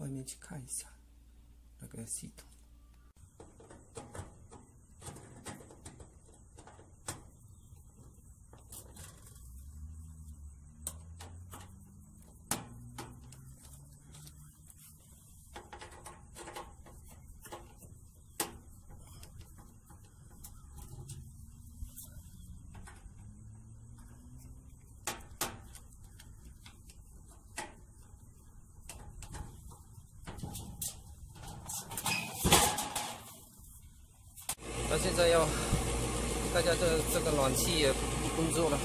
外面去看一下那个系统。那现在要大家这个暖气也不工作了，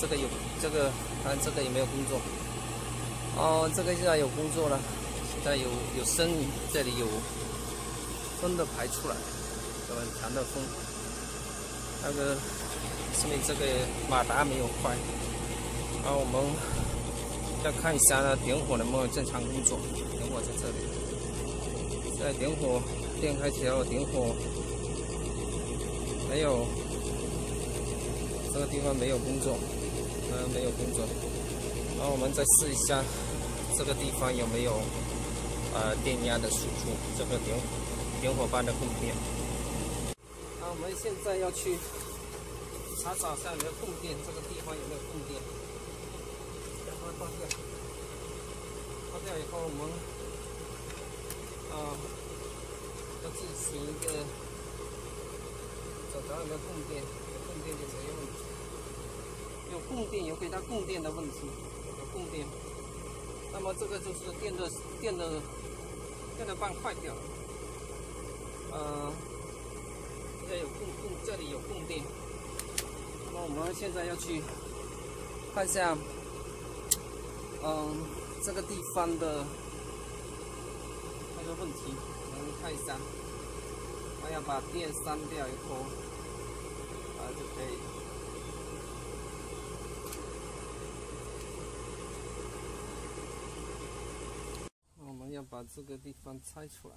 这个有这个，看这个有没有工作？哦，这个现在有工作了，现在有声音，这里有风的排出来，有很强的风。那个说明这个马达没有坏。然后我们要看一下呢，点火能不能正常工作？点火在这里，现在点火，电开起来了，点火。没有，这个地方没有工作，没有工作。然后我们再试一下，这个地方有没有电压的输出，这个点火棒的供电。我们现在要去查找一下有没有供电，这个地方有没有供电。把它关掉，关掉以后我们要进行一个。找有没有供电，有供电就没有问题。有供电有给它供电的问题，有供电。那么这个就是电的棒坏掉了。这里有供电。那么我们现在要去看一下，这个地方的那个问题，我们看一下。我要把电删掉以后，就可以。我们要把这个地方拆出来。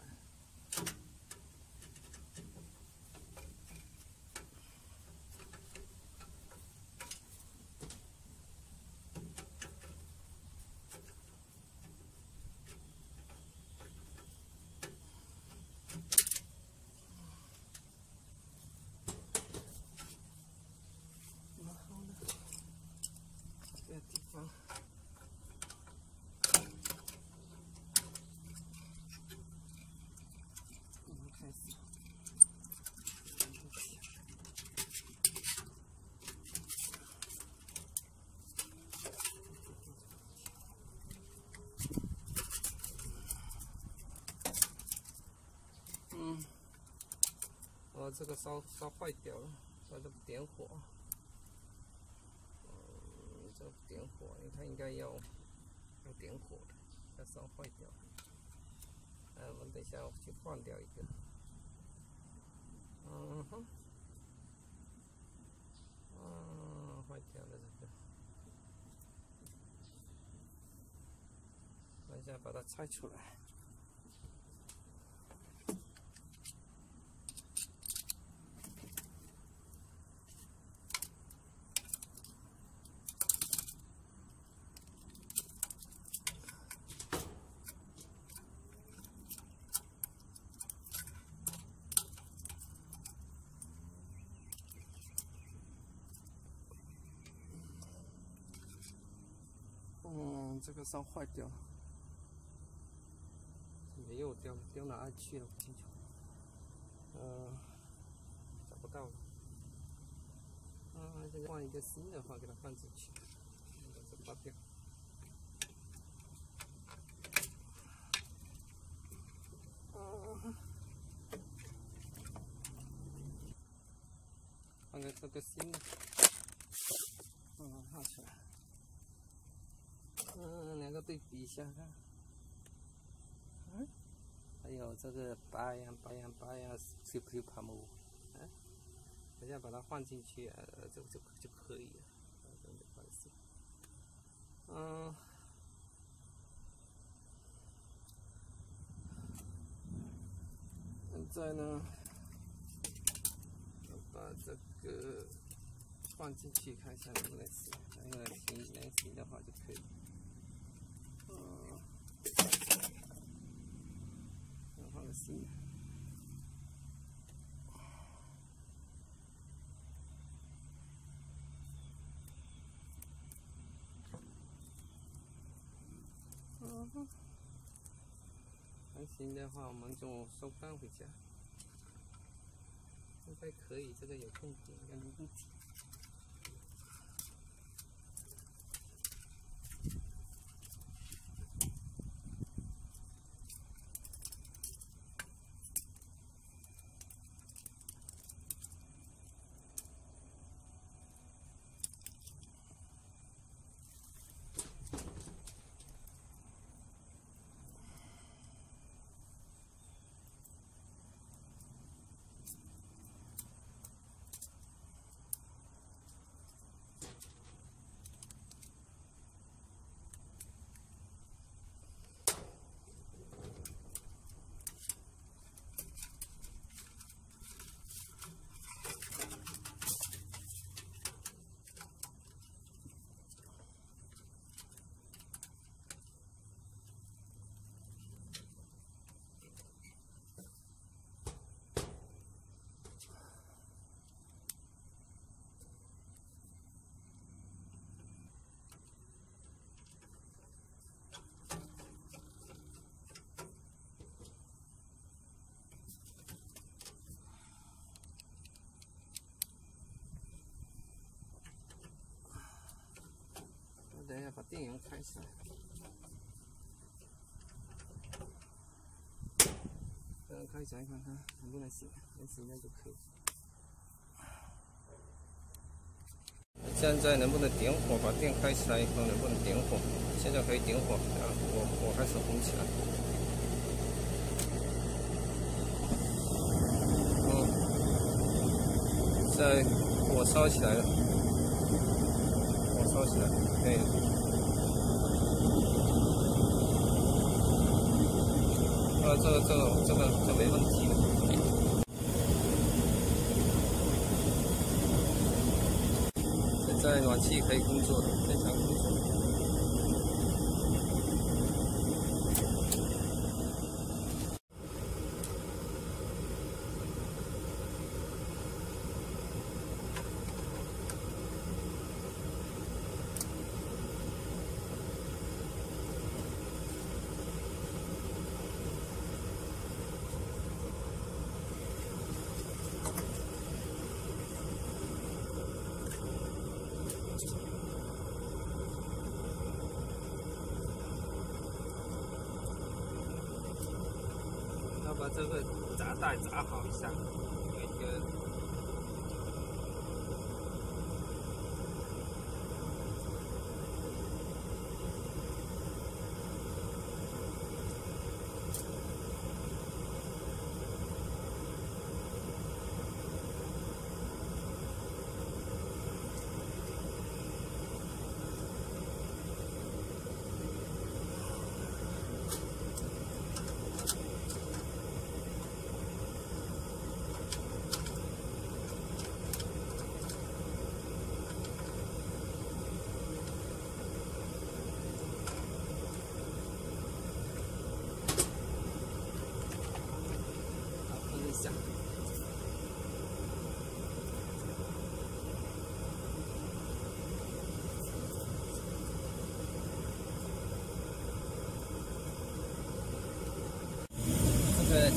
这个烧坏掉了，它这点火，这点火，它应该要点火的，它烧坏掉了。我们等一下去换掉一个。坏掉了这个，等一下把它拆出来。这个烧坏掉了，没有掉哪里去了？不清楚。找不到了。现在换一个新的话，给它放进去，把这拔掉。放个这个新的，放出来。两个对比一下看。还有这个八样，CPU 盘模，等下把它放进去，就可以了，没关系。现在呢，把这个放进去看一下能不能行，能行的话就可以。心。还行的话，我们就收单回家。应该可以，这个有空点，没问题。等一下，把电源开起来。开起来看看能不能行，能行那就可以。现在能不能点火？把电开起来以后能不能点火？现在可以点火啊！火开始红起来。现在火烧起来了，火烧起来了，可以了。这没问题的。现在暖气可以工作了，正常工作。要把这个闸带扎好一下，有一个。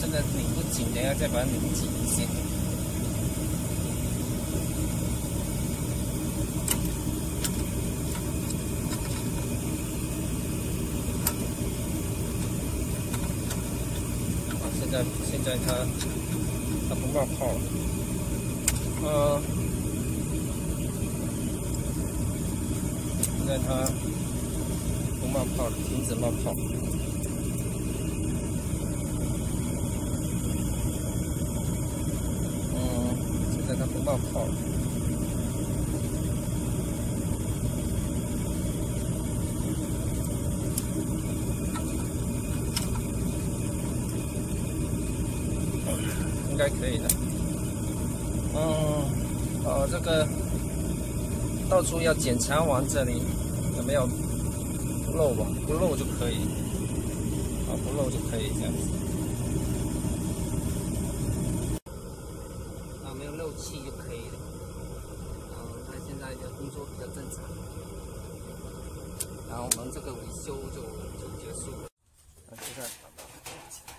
这个拧不紧，等下再把它拧紧一些。现在它不冒泡了，现在它不冒泡了，停止冒泡。现在它不冒泡了。应该可以的。这个到处要检查完这里有没有漏吧，不漏就可以。不漏就可以这样子。气就可以了。它现在的工作比较正常，然后我们这个维修就结束了。现在把它放起来。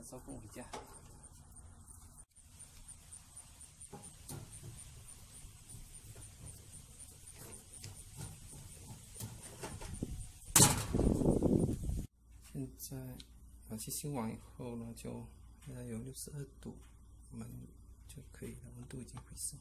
收工回家。现在把气芯完以后呢，就现在有62度，我们就可以了，温度已经回升。